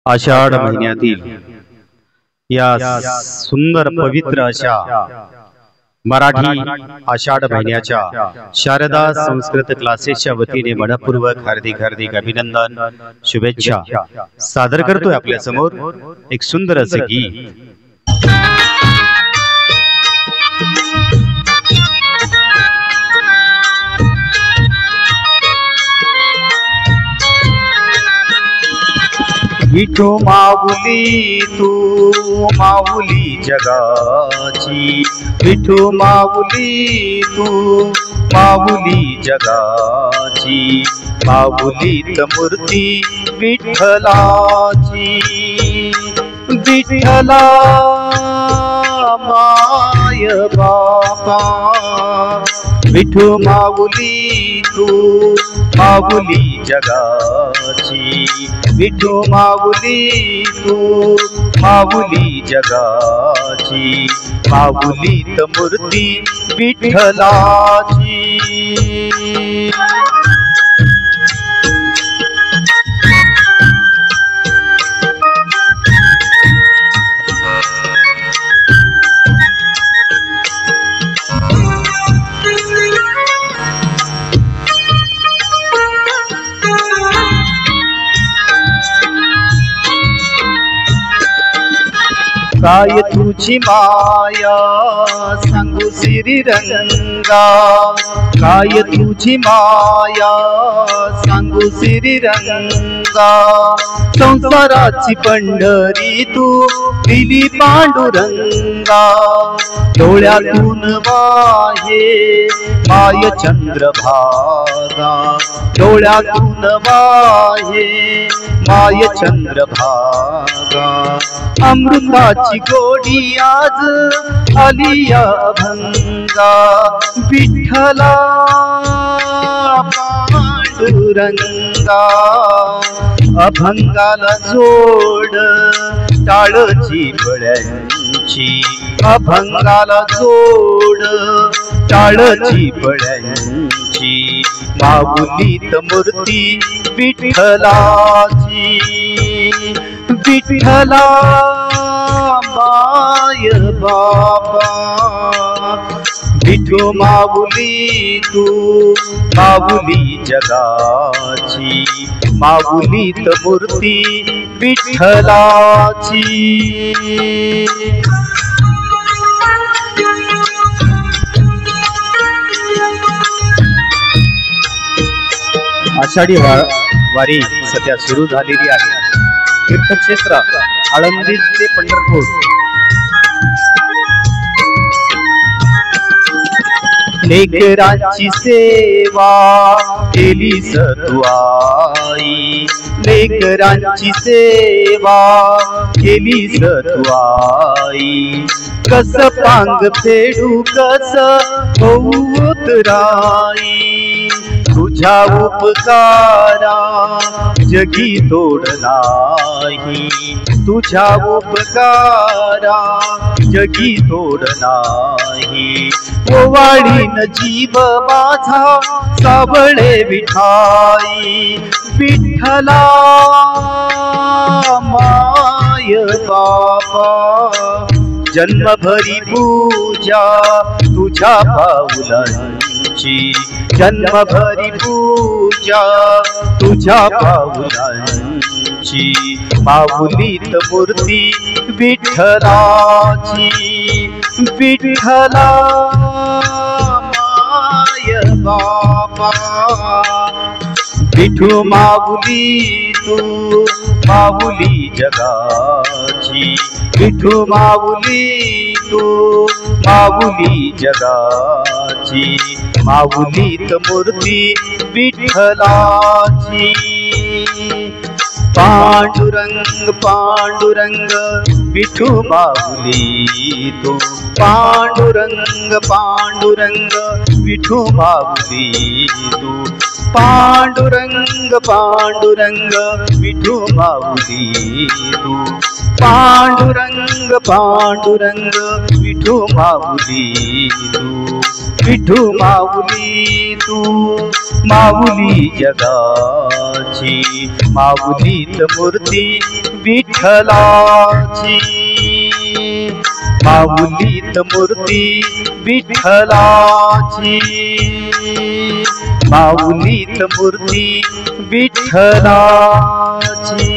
आषाढ महिन्यातील या सुंदर पवित्र अशा मराठी आषाढ महिन्याच्या शारदा संस्कृत क्लासेसच्या वतीने मनपूर्वक हार्दिक अभिनंदन शुभेच्छा सादर करतोय आपल्या समोर एक सुंदर असे गीत। विठू माऊली तू माऊली जगाची, विठू माऊली तू माऊली जगाची, माऊलीत मूर्ती विठ्ठलाची, विठ्ठला माय बापा, विठू माऊली तू माऊली जगाची, विठू माऊली तू माऊली जगाची, माऊलीत मूर्ती विठ्ठलाची। काय तुझी माया सांगू श्रीरंगा, काय तुझी माया सांगू श्रीरंगा, संसाराची पंढरी तू दिली पांडुरंगा, डोळ्यातून वाहे माय चंद्रभागा, डोळ्यातून वाहे माय चंद्रभागा, अमृताची गोडी आज आली अभंगा, विठ्ठला पांडुरंगा, अभंगाला जोड टाळची बळ्यांची, अभंगाला जोड टाळची बळ्यांची, माऊलीत मूर्ती विठ्ठलाची, विठ्ठला माय बापा, विठू माऊली तू माऊली जगाची, माऊलीत मूर्ती विठ्ठलाची। आषाढी वारी सध्या सुरू झालेली आहे। तीर्थक्षेत्र आळंदी ते पंढरपूर, लेकरांची सेवा केली तू आई, लेकरांची सेवा केली तू आई, कस पांग फेडू कस होऊ उतराई, तुझ्या उपकारा जगी तोड नाही, तुझ्या उपकारा जगी तोड नाही, ओवाळीन जीव माझा सावळे विठाई, विठ्ठला माय बापा, जन्मभरी पूजा तुझ्या पाऊलांची, जन्मभरी पूजा तुझ्या पाऊलांची, माऊलीत मूर्ती विठ्ठलाची, विठ्ठला माय बापा, विठू माऊली तू माऊली जगाची, विठू माऊली तू माऊली जगाची, माऊलीत मूर्ती विठ्ठलाची, पांडुरंग पांडुरंग विठू माऊली तू, पांडुरंग पांडुरंग विठू माऊली तू, पांडुरंग पांडुरंग विठू माऊली तू, पांडुरंग पांडुरंग विठू माऊली तू, विठू माऊली तू, माऊली जगाची माऊलीत मूर्ती विठ्ठलाची, माऊलीत मूर्ती विठ्ठलाची, माऊलीत मूर्ती विठ्ठलाची।